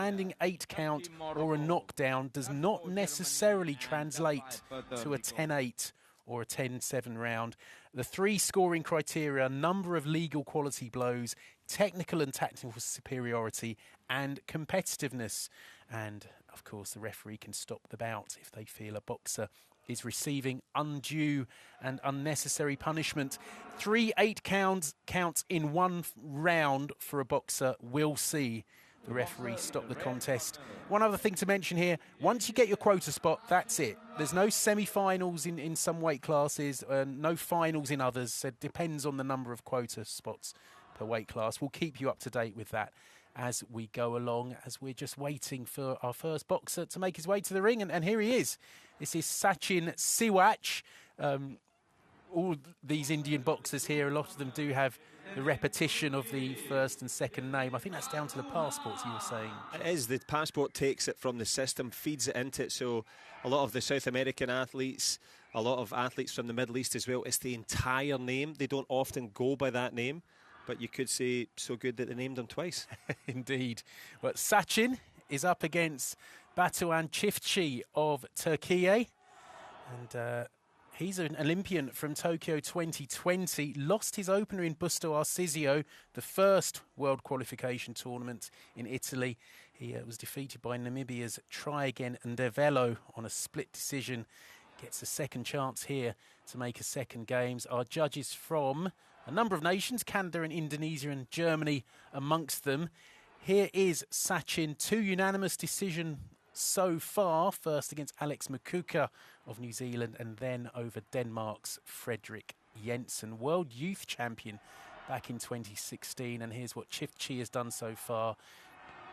Standing 8 count or a knockdown does not necessarily translate to a 10-8 or a 10-7 round. The 3 scoring criteria: number of legal quality blows, technical and tactical superiority, and competitiveness. And, of course, the referee can stop the bout if they feel a boxer is receiving undue and unnecessary punishment. 3 8 counts in one round for a boxer will see the referee stop the contest. One other thing to mention here: once you get your quota spot, that's it. There's no semi-finals in some weight classes, no finals in others. So it depends on the number of quota spots per weight class. We'll keep you up to date with that as we go along, as we're just waiting for our first boxer to make his way to the ring. And here he is. This is Sachin Siwach. All these Indian boxers here, a lot of them do have the repetition of the first and second name. I think that's down to the passports, you were saying. It is. The passport takes it from the system, feeds it into it. So a lot of the South American athletes, a lot of athletes from the Middle East as well, it's the entire name. They don't often go by that name, but you could say so good that they named him twice. Indeed. But Sachin is up against Batuhan of Turkey. And he's an Olympian from Tokyo 2020. Lost his opener in Busto Arsizio, the first World Qualification tournament in Italy. He was defeated by Namibia's Try Again Ndevelo on a split decision. Gets a second chance here to make a second games. Our judges from a number of nations, Canada and Indonesia and Germany amongst them. Here is Sachin, 2 unanimous decision so far. First against Alex Makuka of New Zealand, and then over Denmark's Frederik Jensen, world youth champion back in 2016. And here's what Chifchi has done so far.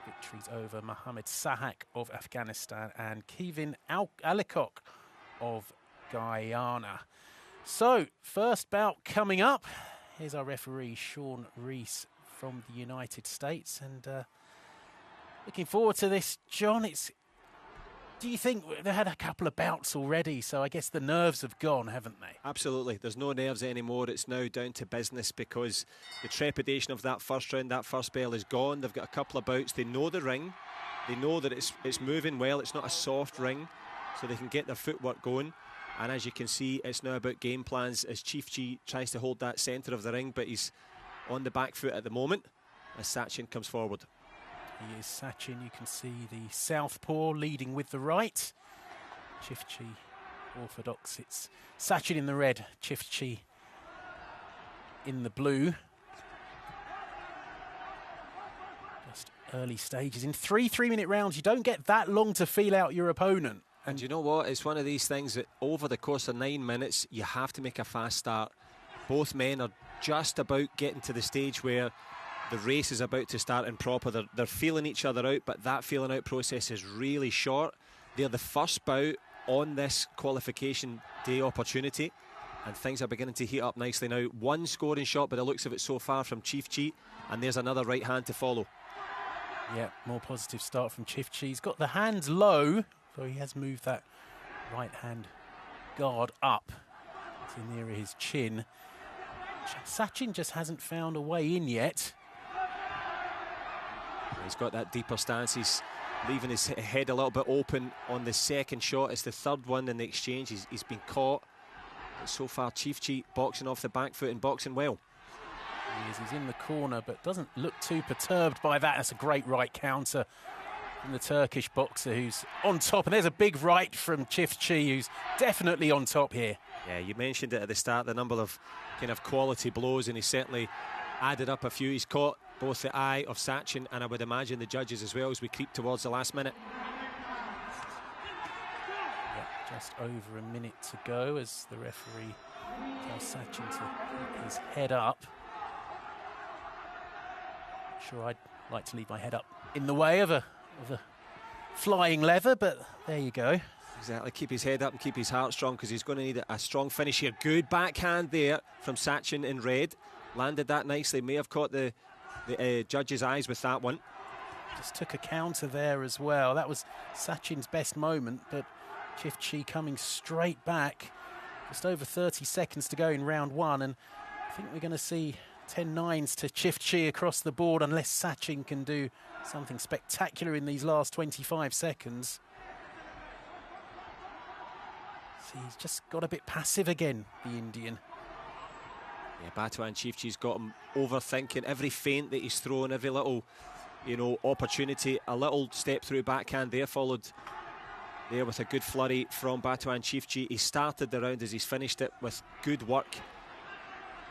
Victories over Mohamed Sahak of Afghanistan and Kevin Alikok of Guyana. So, first bout coming up. Here's our referee, Sean Rees from the United States. And looking forward to this, John. Do you think they had a couple of bouts already, so I guess the nerves have gone, haven't they? Absolutely. There's no nerves anymore. It's now down to business, because the trepidation of that first round, that first bell is gone. They've got a couple of bouts. They know the ring. They know that it's moving well. It's not a soft ring, so they can get their footwork going. And as you can see, it's now about game plans as Chifchi tries to hold that centre of the ring, but he's on the back foot at the moment as Sachin comes forward. He is Sachin. You can see the southpaw leading with the right. Chifchi orthodox. It's Sachin in the red, Chifchi in the blue. Just early stages. In 3 3-minute rounds, you don't get that long to feel out your opponent. And you know what? It's one of these things that over the course of 9 minutes, you have to make a fast start. Both men are just about getting to the stage where the race is about to start in proper. They're feeling each other out, but that feeling out process is really short. They're the first bout on this qualification day opportunity, and things are beginning to heat up nicely now. One scoring shot by the looks of it so far from Chifchi, and there's another right hand to follow. Yeah, more positive start from Chifchi. He's got the hands low, so he has moved that right hand guard up to nearer his chin. Sachin just hasn't found a way in yet. He's got that deeper stance. He's leaving his head a little bit open on the second shot. It's the third one in the exchange. He's been caught. But so far, Chifchi boxing off the back foot and boxing well. He's in the corner, but doesn't look too perturbed by that. That's a great right counter from the Turkish boxer, who's on top. And there's a big right from Chifchi, who's definitely on top here. Yeah, you mentioned it at the start, the number of kind of quality blows, and he's certainly added up a few. He's caught both the eye of Sachin, and I would imagine the judges as well, as we creep towards the last minute. Yeah, just over a minute to go as the referee tells Sachin to keep his head up. Sure, I'd like to leave my head up in the way of a flying leather, but there you go. Exactly, keep his head up and keep his heart strong, because he's going to need a strong finish here. Good backhand there from Sachin in red. Landed that nicely, may have caught the judge's eyes with that one. Just took a counter there as well. That was Sachin's best moment, but Chifchi coming straight back. Just over 30 seconds to go in round one, and I think we're going to see 10 nines to Chifchi across the board, unless Sachin can do something spectacular in these last 25 seconds. So he's just got a bit passive again, the Indian. Yeah, Batuhan Chifchi's got him overthinking every feint that he's thrown, every little, opportunity. A little step through backhand there, followed there with a good flurry from Batuhan Chifchi. He started the round as he's finished it with good work.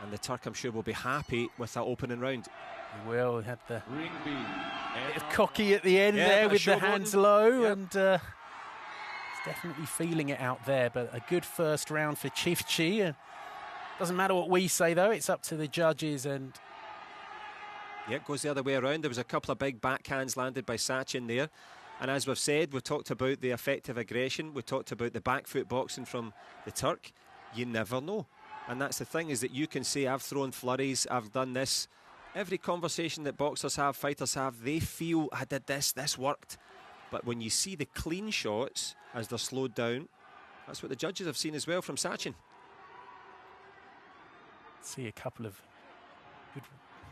And the Turk, I'm sure, will be happy with that opening round. He will. He had the bit of cocky at the end there with the hands low. Yep. And he's definitely feeling it out there. But a good first round for Chifchi. Doesn't matter what we say, though. It's up to the judges. And yeah, it goes the other way around. There was a couple of big backhands landed by Sachin there. And as we've said, we've talked about the effective aggression. We talked about the back foot boxing from the Turk. You never know. And that's the thing, is that you can say, I've thrown flurries, I've done this. Every conversation that boxers have, fighters have, they feel, I did this worked. But when you see the clean shots as they're slowed down, that's what the judges have seen as well from Sachin. See a couple of good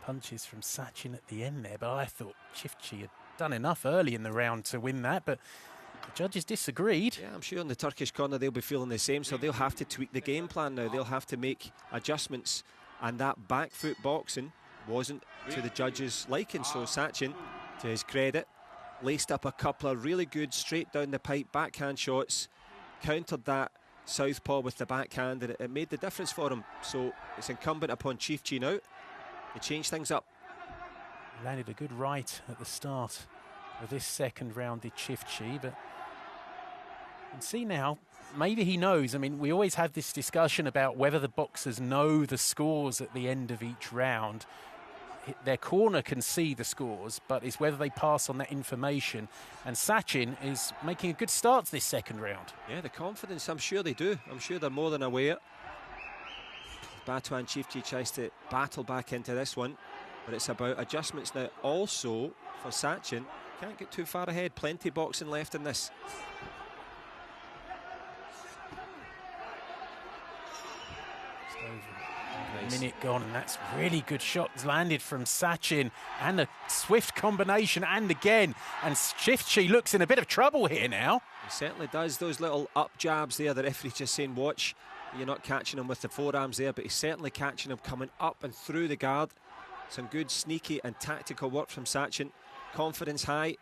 punches from Sachin at the end there, but I thought Chifchi had done enough early in the round to win that, but the judges disagreed. Yeah, I'm sure in the Turkish corner they'll be feeling the same, so they'll have to tweak the game plan now. They'll have to make adjustments, and that back foot boxing wasn't to the judges' liking. So Sachin, to his credit, laced up a couple of really good straight down the pipe backhand shots, countered that southpaw with the backhand, and it made the difference for him. So it's incumbent upon Chifchi now to change things up. He landed a good right at the start of this second round, did Chifchi, but you can see now, maybe he knows. I mean, we always have this discussion about whether the boxers know the scores at the end of each round. Their corner can see the scores, but it's whether they pass on that information. And Sachin is making a good start to this second round. Yeah, the confidence, I'm sure they do. I'm sure they're more than aware. Batuhan Chifchi tries to battle back into this one, but it's about adjustments now. Also, for Sachin, can't get too far ahead. Plenty boxing left in this. A minute gone, and that's really good shots landed from Sachin, and a swift combination, and again, and Chifchi looks in a bit of trouble here now. He certainly does. Those little up jabs there, the referee's just saying, watch, you're not catching him with the forearms there, but he's certainly catching him coming up and through the guard. Some good sneaky and tactical work from Sachin. Confidence high.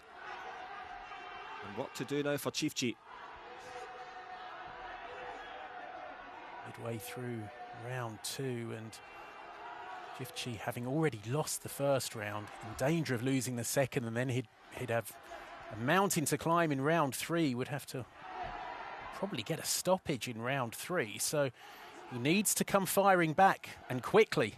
And what to do now for Chifchi. Midway through round two, and Chifchi, having already lost the first round, in danger of losing the second, and then he'd have a mountain to climb in round three. Would have to probably get a stoppage in round three, so he needs to come firing back, and quickly.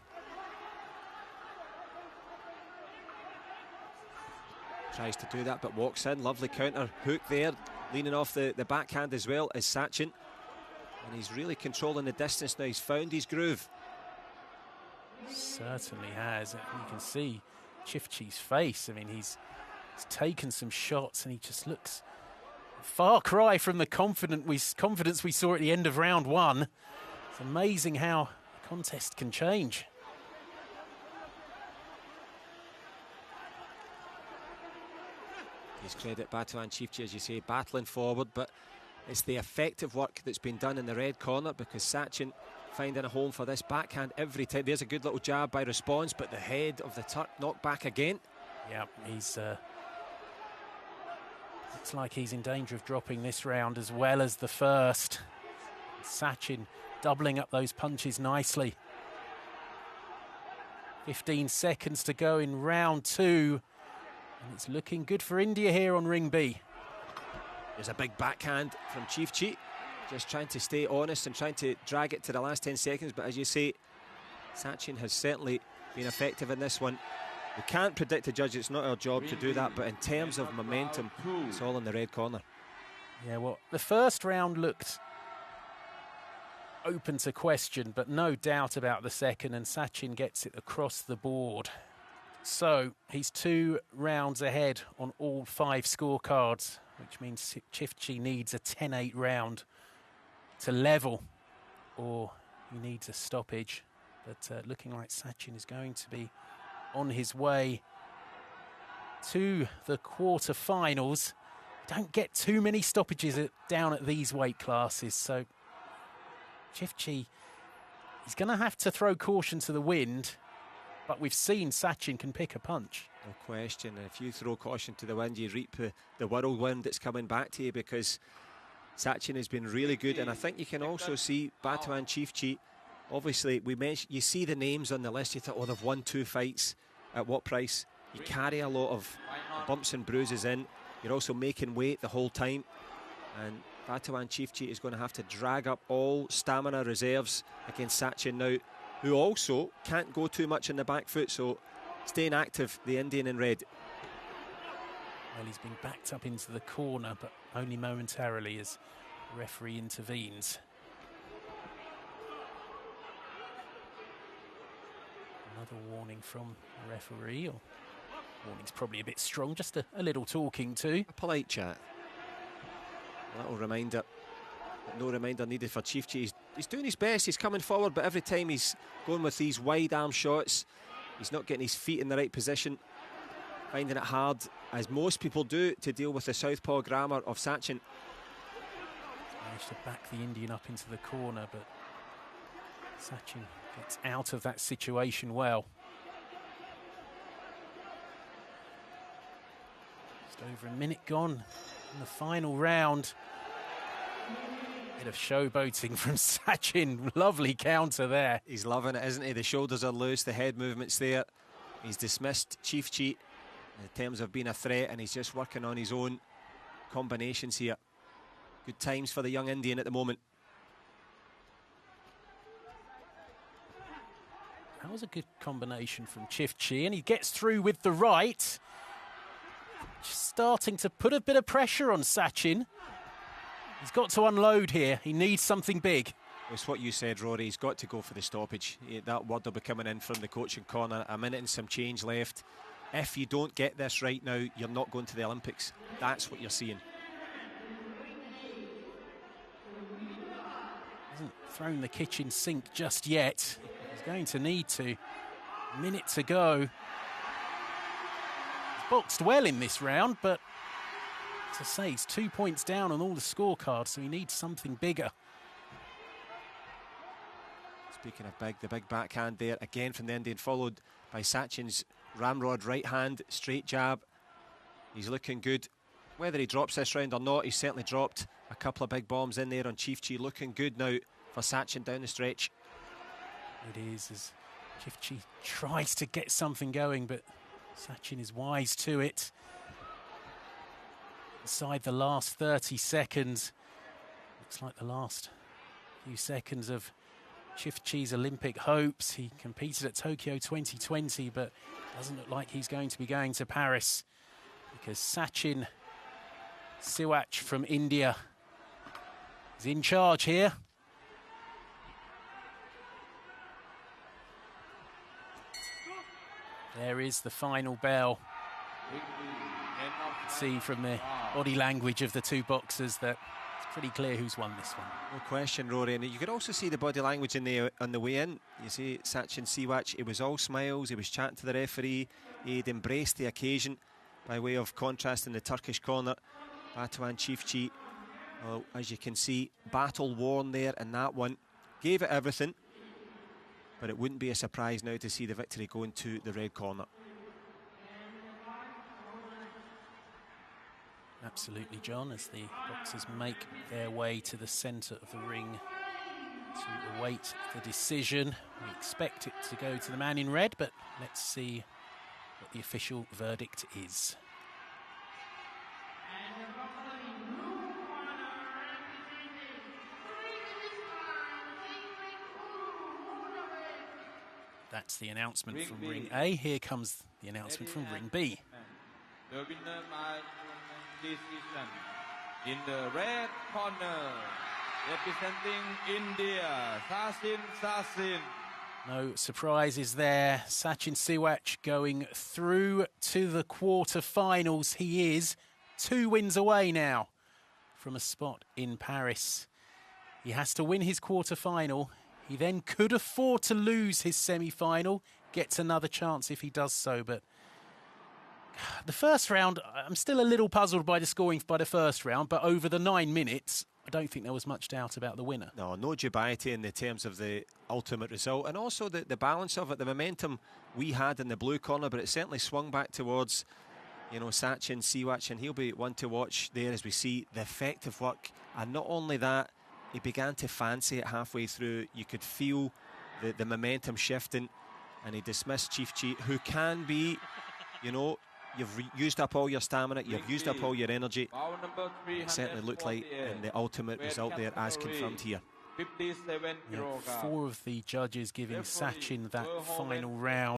Tries to do that, but walks in. Lovely counter hook there, leaning off the backhand as well as Sachin. And he's really controlling the distance now. He's found his groove. Certainly has. You can see Chifchi's face. I mean, he's taken some shots, and he just looks a far cry from the confidence we saw at the end of round one. It's amazing how a contest can change. His credit, Batuhan Chifchi, as you say, battling forward, but it's the effective work that's been done in the red corner, because Sachin finding a home for this backhand every time. There's a good little jab by Response, but the head of the Turk knocked back again. Yeah, he's looks like he's in danger of dropping this round as well as the first. Sachin doubling up those punches nicely. 15 seconds to go in round two, and it's looking good for India here on ring B. There's a big backhand from Chifchi, just trying to stay honest and trying to drag it to the last 10 seconds. But as you say, Sachin has certainly been effective in this one. We can't predict the judge, it's not our job to do that, but in terms of momentum, it's all in the red corner. Yeah, well, the first round looked open to question, but no doubt about the second, and Sachin gets it across the board. So he's 2 rounds ahead on all 5 scorecards, which means Chifchi needs a 10-8 round to level, or he needs a stoppage. But looking like Sachin is going to be on his way to the quarter-finals. Don't get too many stoppages down at these weight classes, so Chifchi, he's going to have to throw caution to the wind, but we've seen Sachin can pick a punch. No question. If you throw caution to the wind, you reap the whirlwind that's coming back to you, because Sachin has been really good. And I think you can also see Batuhan Chifchi. Obviously, we mentioned, you see the names on the list, you thought, oh, they've won 2 fights. At what price? You carry a lot of bumps and bruises in. You're also making weight the whole time. And Batuhan Chifchi is going to have to drag up all stamina reserves against Sachin now, who also can't go too much in the back foot, so staying active, the Indian in red. Well, he's been backed up into the corner, but only momentarily as the referee intervenes. Another warning from the referee, or warning's probably a bit strong, just a little talking to. A polite chat. A little reminder. No reminder needed for Chifchi. He's doing his best, he's coming forward, but every time he's going with these wide arm shots, he's not getting his feet in the right position, finding it hard, as most people do, to deal with the southpaw grammar of Sachin. Managed to back the Indian up into the corner, but Sachin gets out of that situation well. Just over a minute gone in the final round. Bit of showboating from Sachin. Lovely counter there. He's loving it, isn't he? The shoulders are loose, the head movement's there. He's dismissed Chifchi in terms of being a threat, and he's just working on his own combinations here. Good times for the young Indian at the moment. That was a good combination from Chifchi, and he gets through with the right. Just starting to put a bit of pressure on Sachin. He's got to unload here. He needs something big. It's what you said, Rory. He's got to go for the stoppage. That word will be coming in from the coaching corner. A minute and some change left. If you don't get this right now, you're not going to the Olympics. That's what you're seeing. Hasn't thrown the kitchen sink just yet. He's going to need to. A minute to go. He's boxed well in this round, but as I say, he's 2 points down on all the scorecards, so he needs something bigger. Speaking of big, the big backhand there again from the Indian, followed by Sachin's ramrod right hand, straight jab. He's looking good. Whether he drops this round or not, he's certainly dropped a couple of big bombs in there on Chifchi. Looking good now for Sachin down the stretch. It is, as Chifchi tries to get something going, but Sachin is wise to it. Inside the last 30 seconds. Looks like the last few seconds of Chifchi's Olympic hopes. He competed at Tokyo 2020, but doesn't look like he's going to be going to Paris, because Sachin Siwach from India is in charge here. There is the final bell. See from the body language of the two boxers that it's pretty clear who's won this one. No question, Rory. And you could also see the body language on the way in. You see Sachin Siwach, it was all smiles, he was chatting to the referee, he'd embraced the occasion, by way of contrast in the Turkish corner. Batuhan Chifchi, well, as you can see, battle worn there in that one. Gave it everything, but it wouldn't be a surprise now to see the victory going to the red corner. Absolutely, John, as the boxers make their way to the centre of the ring to await the decision. We expect it to go to the man in red, but let's see what the official verdict is. That's the announcement from ring A. Here comes the announcement from ring B. The winner by decision in the red corner, representing India, Sachin. No surprises there. Sachin Siwach going through to the quarter-finals. He is 2 wins away now from a spot in Paris. He has to win his quarter-final. He then could afford to lose his semi-final, gets another chance if he does so, but the first round, I'm still a little puzzled by the scoring by the first round, but over the 9 minutes, I don't think there was much doubt about the winner. No dubiety in the terms of the ultimate result, and also the balance of it, the momentum we had in the blue corner, but it certainly swung back towards, you know, Sachin, Siwach, and he'll be one to watch there as we see the effective work. And not only that, he began to fancy it halfway through. You could feel the momentum shifting, and he dismissed Chief, who can be, you know, you've used up all your stamina, you've used up all your energy. It certainly looked like in the ultimate result there, as confirmed here. 57 4 of the judges giving Sachin that final round.